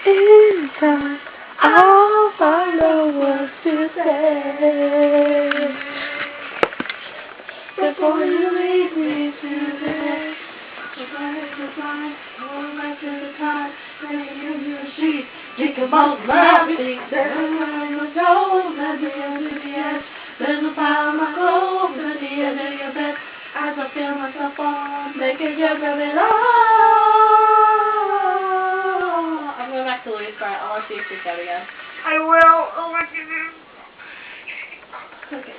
In time, I'll find the words to say before you leave me today. Goodbye, going back to the time when you knew she think about laughing. Then I was told at the end of the end. Then I found my clothes at the end of your bed. As I feel myself fall, making you rub it off. I'm going back to Louis' part. I want to see if she's out again. I will. Oh my goodness. Okay.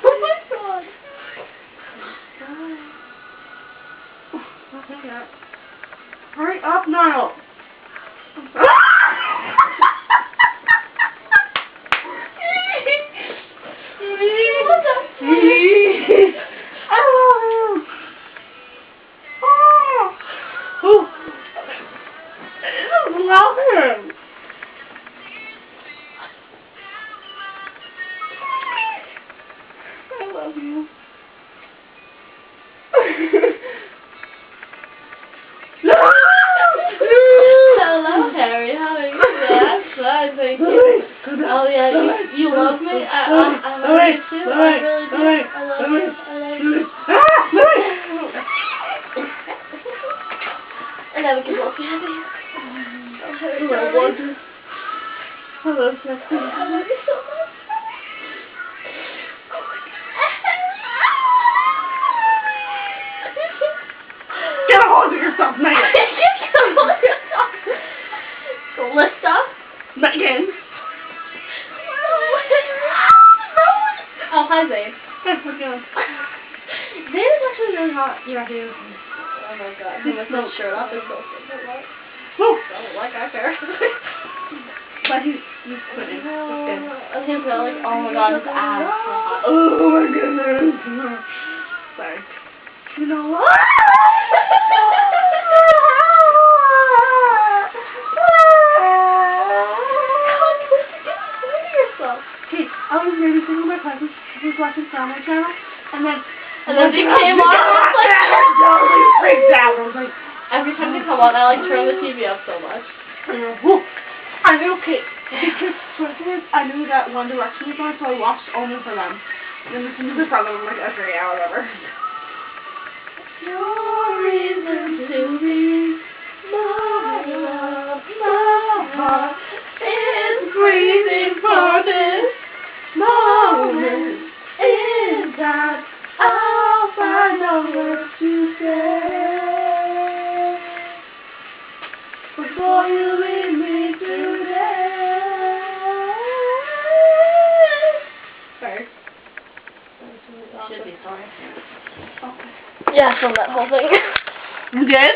Oh my god. Hurry up now. I love him. Oh. I love him. I love you. No! Hello, Harry. How are you? I'm fine, thank you. Oh yeah, you love me? I love you too. I really do. I love you. I love you. I never give up, Harry. Oh, Harry, darling. I love you. I love you so much. Get a hold of yourself, Megan. Get a hold of yourself. Calista? Megan. Oh, hi, Zane. Hey, what's going on? Zane is actually really hot. Yeah, he is. Oh my god. He with his shirt off is so simple. Woo. Don't like our hair. But he's quitting. And his belly, oh my god, his ass is so hot. Oh my goodness. Sorry. You know what? Okay, I was babysitting my cousin. She was watching Family Channel, and then they came on. Totally freaked out. I was like, every time they come on, I like turn the TV up so much. I knew, okay, because I knew that One Direction was on, so I watched only for them. And then listened to the song like every hour or whatever. No reason to be my love, my heart is breathing for this moment in time. I'll find the words to say before you leave me today. Sorry. You should be sorry. Okay. Yeah, from that whole thing. You good?